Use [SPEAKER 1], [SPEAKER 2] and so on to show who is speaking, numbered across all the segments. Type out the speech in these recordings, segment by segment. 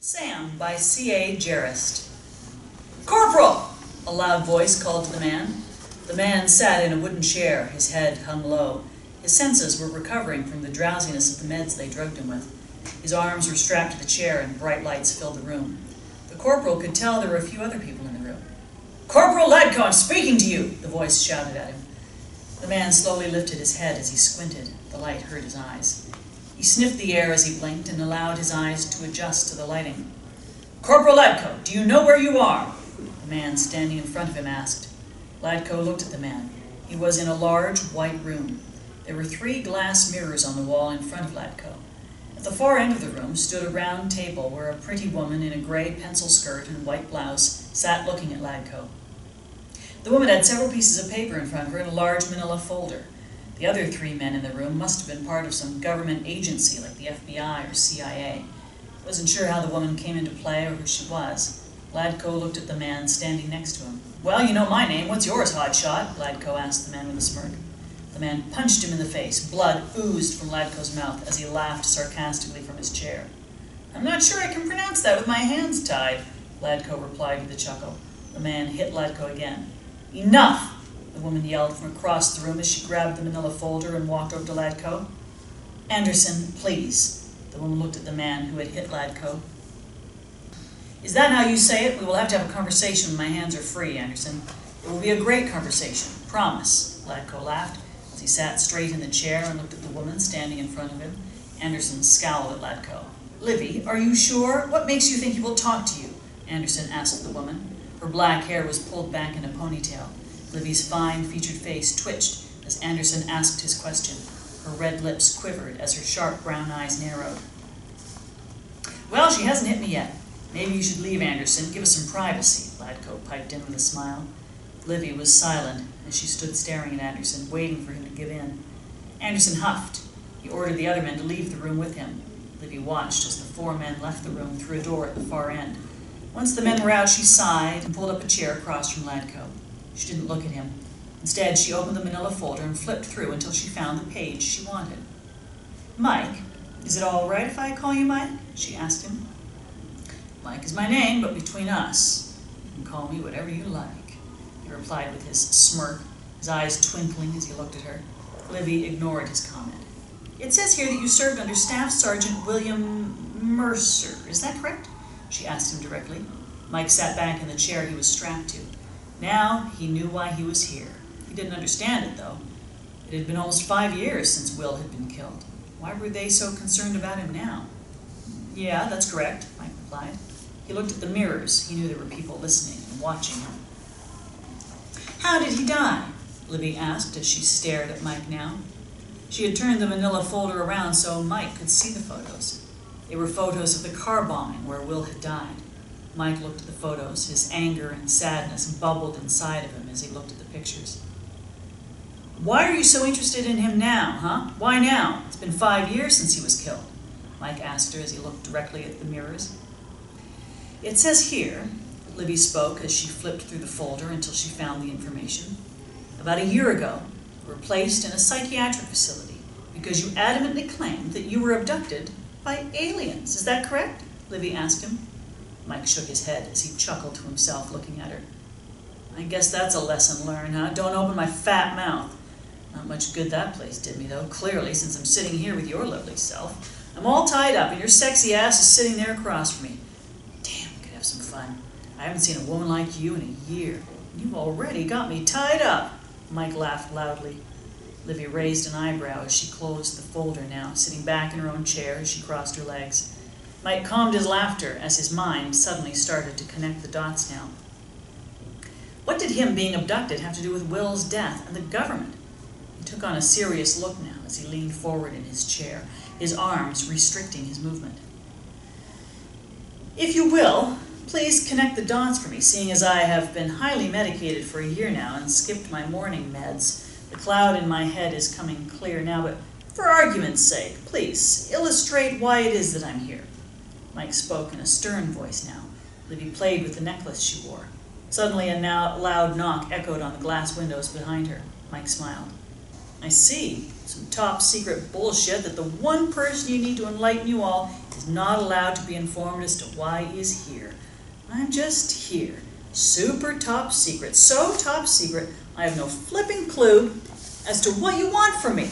[SPEAKER 1] S.A.M. by C.A. Jarest. "Corporal!" a loud voice called to the man. The man sat in a wooden chair, his head hung low. His senses were recovering from the drowsiness of the meds they drugged him with. His arms were strapped to the chair and bright lights filled the room. The corporal could tell there were a few other people in the room. "Corporal Ladko, I'm speaking to you!" the voice shouted at him. The man slowly lifted his head as he squinted. The light hurt his eyes. He sniffed the air as he blinked and allowed his eyes to adjust to the lighting. "Corporal Ladko, do you know where you are?" The man standing in front of him asked. Ladko looked at the man. He was in a large white room. There were 3 glass mirrors on the wall in front of Ladko. At the far end of the room stood a round table where a pretty woman in a gray pencil skirt and white blouse sat looking at Ladko. The woman had several pieces of paper in front of her and a large manila folder. The other 3 men in the room must have been part of some government agency like the FBI or CIA. Wasn't sure how the woman came into play or who she was. Ladko looked at the man standing next to him. "Well, you know my name. What's yours, hotshot?" Ladko asked the man with a smirk. The man punched him in the face. Blood oozed from Ladko's mouth as he laughed sarcastically from his chair. "I'm not sure I can pronounce that with my hands tied," Ladko replied with a chuckle. The man hit Ladko again. "Enough!" the woman yelled from across the room as she grabbed the manila folder and walked over to Ladko. "Anderson, please." The woman looked at the man who had hit Ladko. "Is that how you say it? We will have to have a conversation when my hands are free, Anderson. It will be a great conversation. Promise." Ladko laughed as he sat straight in the chair and looked at the woman standing in front of him. Anderson scowled at Ladko. "Livy, are you sure? What makes you think he will talk to you?" Anderson asked the woman. Her black hair was pulled back in a ponytail. Livy's fine-featured face twitched as Anderson asked his question. Her red lips quivered as her sharp brown eyes narrowed. "Well, she hasn't hit me yet. Maybe you should leave, Anderson. Give us some privacy," Ladko piped in with a smile. Livy was silent as she stood staring at Anderson, waiting for him to give in. Anderson huffed. He ordered the other men to leave the room with him. Livy watched as the 4 men left the room through a door at the far end. Once the men were out, she sighed and pulled up a chair across from Ladko. She didn't look at him. Instead, she opened the manila folder and flipped through until she found the page she wanted. "Mike, is it all right if I call you Mike?" she asked him. "Mike is my name, but between us, you can call me whatever you like," he replied with his smirk, his eyes twinkling as he looked at her. Livy ignored his comment. "It says here that you served under Staff Sergeant William Mercer. Is that correct?" she asked him directly. Mike sat back in the chair he was strapped to. Now he knew why he was here. He didn't understand it, though. It had been almost 5 years since Will had been killed. Why were they so concerned about him now? "Yeah, that's correct," Mike replied. He looked at the mirrors. He knew there were people listening and watching him. "How did he die?" Livy asked as she stared at Mike now. She had turned the manila folder around so Mike could see the photos. They were photos of the car bombing where Will had died. Mike looked at the photos. His anger and sadness bubbled inside of him as he looked at the pictures. "Why are you so interested in him now, huh? Why now? It's been 5 years since he was killed," Mike asked her as he looked directly at the mirrors. "It says here," Livy spoke as she flipped through the folder until she found the information, "about a year ago, you were placed in a psychiatric facility because you adamantly claimed that you were abducted by aliens. Is that correct?" Livy asked him. Mike shook his head as he chuckled to himself, looking at her. "I guess that's a lesson learned, huh? Don't open my fat mouth. Not much good that place did me, though, clearly, since I'm sitting here with your lovely self. I'm all tied up, and your sexy ass is sitting there across from me. Damn, we could have some fun. I haven't seen a woman like you in a year. You've already got me tied up." Mike laughed loudly. Livy raised an eyebrow as she closed the folder now, sitting back in her own chair as she crossed her legs. Mike calmed his laughter as his mind suddenly started to connect the dots now. What did him being abducted have to do with Will's death and the government? He took on a serious look now as he leaned forward in his chair, his arms restricting his movement. "If you will, please connect the dots for me, seeing as I have been highly medicated for a year now and skipped my morning meds. The cloud in my head is coming clear now, but for argument's sake, please illustrate why it is that I'm here." Mike spoke in a stern voice now. Livy played with the necklace she wore. Suddenly a loud knock echoed on the glass windows behind her. Mike smiled. I see. Some top secret bullshit that the one person you need to enlighten you all is not allowed to be informed as to why he is here. I'm just here. Super top secret. So top secret, I have no flipping clue as to what you want from me.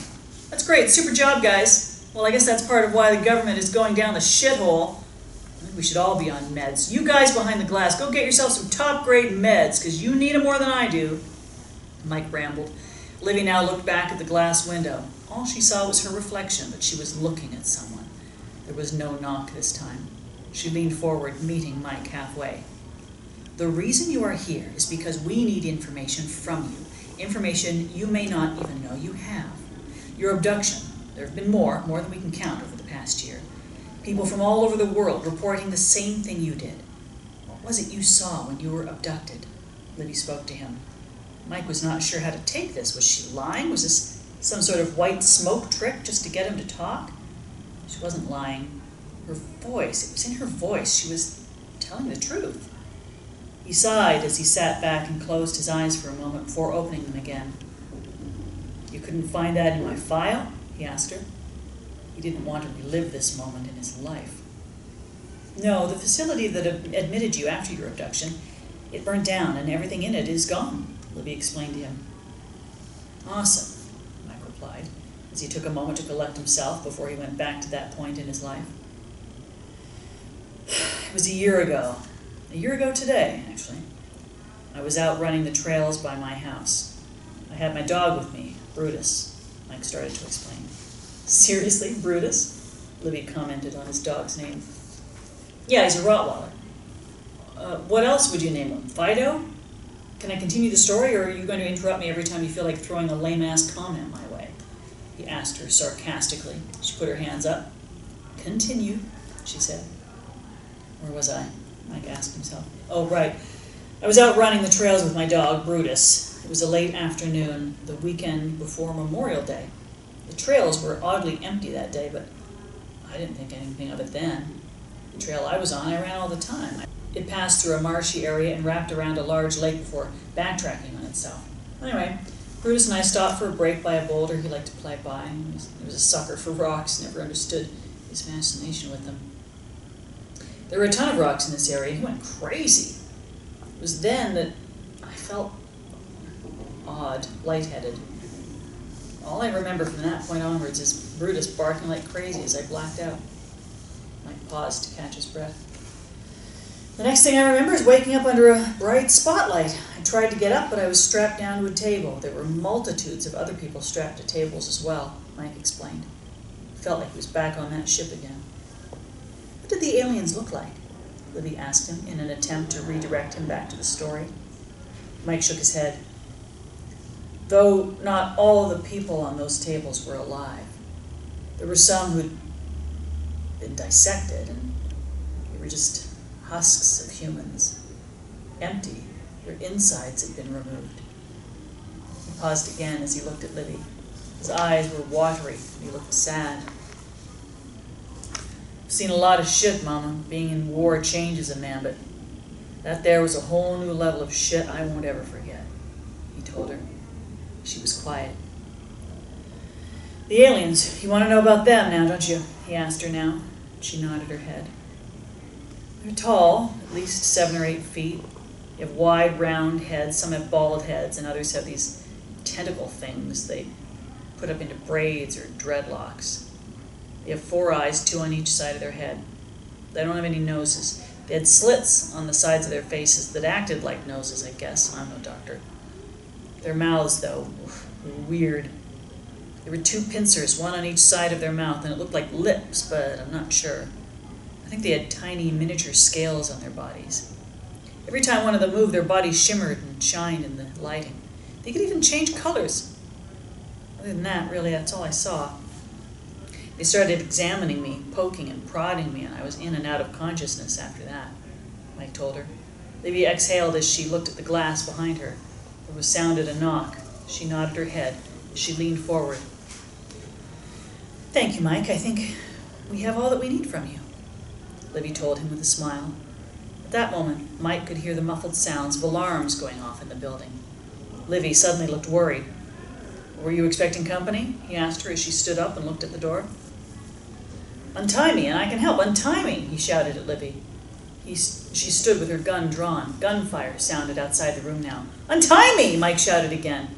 [SPEAKER 1] That's great. Super job, guys. Well, I guess that's part of why the government is going down the shithole. I think we should all be on meds. You guys behind the glass, go get yourself some top-grade meds, because you need them more than I do. Mike rambled. Livy now looked back at the glass window. All she saw was her reflection, but she was looking at someone. There was no knock this time. She leaned forward, meeting Mike halfway. The reason you are here is because we need information from you. Information you may not even know you have. Your abduction. There have been more than we can count over the past year. People from all over the world reporting the same thing you did. What was it you saw when you were abducted? Livy spoke to him. Mike was not sure how to take this. Was she lying? Was this some sort of white smoke trick just to get him to talk? She wasn't lying. Her voice, it was in her voice. She was telling the truth. He sighed as he sat back and closed his eyes for a moment before opening them again. You couldn't find that in my file? He asked her. He didn't want to relive this moment in his life. No, the facility that admitted you after your abduction, it burned down and everything in it is gone, Livy explained to him. Awesome, Mike replied, as he took a moment to collect himself before he went back to that point in his life. It was a year ago today, actually. I was out running the trails by my house. I had my dog with me, Brutus, Mike started to explain. Seriously, Brutus? Livy commented on his dog's name. Yeah, he's a Rottweiler. What else would you name him? Fido? Can I continue the story, or are you going to interrupt me every time you feel like throwing a lame-ass comment my way? He asked her sarcastically. She put her hands up. Continue, she said. Where was I? Mike asked himself. Oh, right. I was out running the trails with my dog, Brutus. It was a late afternoon, the weekend before Memorial Day. The trails were oddly empty that day, but I didn't think anything of it then. The trail I was on, I ran all the time. It passed through a marshy area and wrapped around a large lake before backtracking on itself. Anyway, Brutus and I stopped for a break by a boulder he liked to play by. He was a sucker for rocks, never understood his fascination with them. There were a ton of rocks in this area. He went crazy. It was then that I felt odd, lightheaded. All I remember from that point onwards is Brutus barking like crazy as I blacked out. Mike paused to catch his breath. The next thing I remember is waking up under a bright spotlight. I tried to get up, but I was strapped down to a table. There were multitudes of other people strapped to tables as well, Mike explained. It felt like he was back on that ship again. What did the aliens look like? Livy asked him in an attempt to redirect him back to the story. Mike shook his head. Though not all of the people on those tables were alive. There were some who'd been dissected, and they were just husks of humans. Empty. Their insides had been removed. He paused again as he looked at Livy. His eyes were watery, and he looked sad. I've seen a lot of shit, Mama. Being in war changes a man, but that there was a whole new level of shit I won't ever forget, he told her. She was quiet. The aliens, you want to know about them now, don't you? He asked her now. She nodded her head. They're tall, at least 7 or 8 feet. They have wide, round heads. Some have bald heads, and others have these tentacle things they put up into braids or dreadlocks. They have 4 eyes, 2 on each side of their head. They don't have any noses. They had slits on the sides of their faces that acted like noses, I guess. I'm no doctor. Their mouths, though, were weird. There were 2 pincers, 1 on each side of their mouth, and it looked like lips, but I'm not sure. I think they had tiny miniature scales on their bodies. Every time one of them moved, their bodies shimmered and shined in the lighting. They could even change colors. Other than that, really, that's all I saw. They started examining me, poking and prodding me, and I was in and out of consciousness after that, Mike told her. Livy exhaled as she looked at the glass behind her. There sounded a knock. She nodded her head. She leaned forward. Thank you, Mike. I think we have all that we need from you, Livy told him with a smile. At that moment, Mike could hear the muffled sounds of alarms going off in the building. Livy suddenly looked worried. Were you expecting company? He asked her as she stood up and looked at the door. Untie me and I can help. Untie me, he shouted at Livy. She stood with her gun drawn. Gunfire sounded outside the room now. Untie me, Mike shouted again.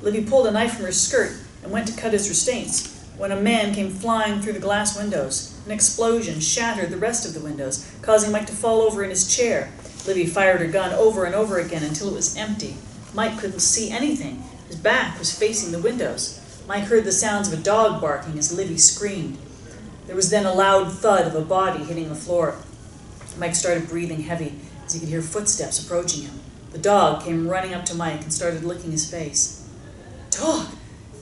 [SPEAKER 1] Livy pulled a knife from her skirt and went to cut his restraints when a man came flying through the glass windows. An explosion shattered the rest of the windows, causing Mike to fall over in his chair. Livy fired her gun over and over again until it was empty. Mike couldn't see anything. His back was facing the windows. Mike heard the sounds of a dog barking as Livy screamed. There was then a loud thud of a body hitting the floor. Mike started breathing heavy as he could hear footsteps approaching him. The dog came running up to Mike and started licking his face. Dog!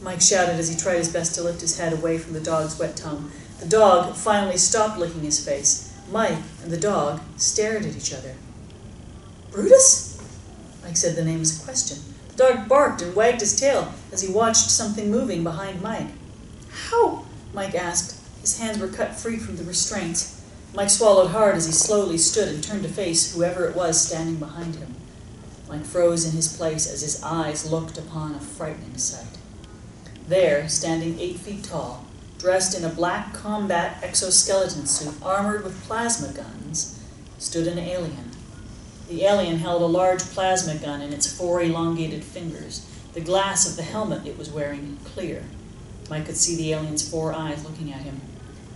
[SPEAKER 1] Mike shouted as he tried his best to lift his head away from the dog's wet tongue. The dog finally stopped licking his face. Mike and the dog stared at each other. Brutus? Mike said the name as a question. The dog barked and wagged his tail as he watched something moving behind Mike. How? Mike asked. His hands were cut free from the restraints. Mike swallowed hard as he slowly stood and turned to face whoever it was standing behind him. Mike froze in his place as his eyes looked upon a frightening sight. There, standing 8 feet tall, dressed in a black combat exoskeleton suit armored with plasma guns, stood an alien. The alien held a large plasma gun in its 4 elongated fingers, the glass of the helmet it was wearing clear. Mike could see the alien's 4 eyes looking at him.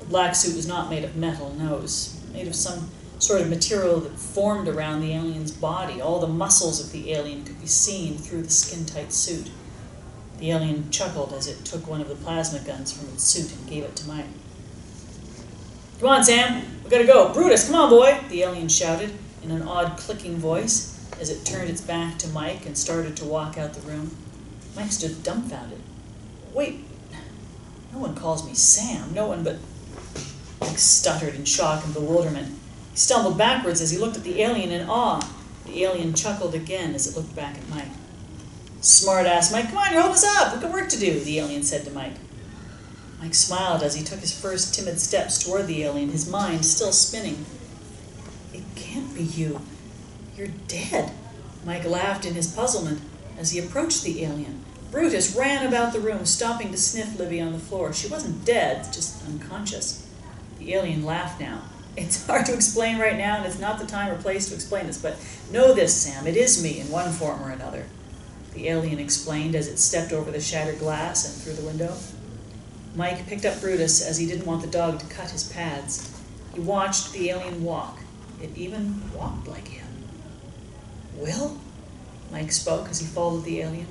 [SPEAKER 1] The black suit was not made of metal, no, it was made of some sort of material that formed around the alien's body. All the muscles of the alien could be seen through the skin-tight suit. The alien chuckled as it took one of the plasma guns from its suit and gave it to Mike. Come on, Sam, we gotta go. Brutus, come on, boy, the alien shouted in an odd clicking voice as it turned its back to Mike and started to walk out the room. Mike stood dumbfounded. Wait, no one calls me Sam, no one but... Mike stuttered in shock and bewilderment. He stumbled backwards as he looked at the alien in awe. The alien chuckled again as it looked back at Mike. Smart-ass Mike, come on, you're holding us up. We've got work to do, the alien said to Mike. Mike smiled as he took his first timid steps toward the alien, his mind still spinning. It can't be you. You're dead. Mike laughed in his puzzlement as he approached the alien. Brutus ran about the room, stopping to sniff Livy on the floor. She wasn't dead, just unconscious. The alien laughed now. It's hard to explain right now, and it's not the time or place to explain this, but know this, Sam, it is me in one form or another. The alien explained as it stepped over the shattered glass and through the window. Mike picked up Brutus as he didn't want the dog to cut his pads. He watched the alien walk. It even walked like him. Will? Mike spoke as he followed the alien.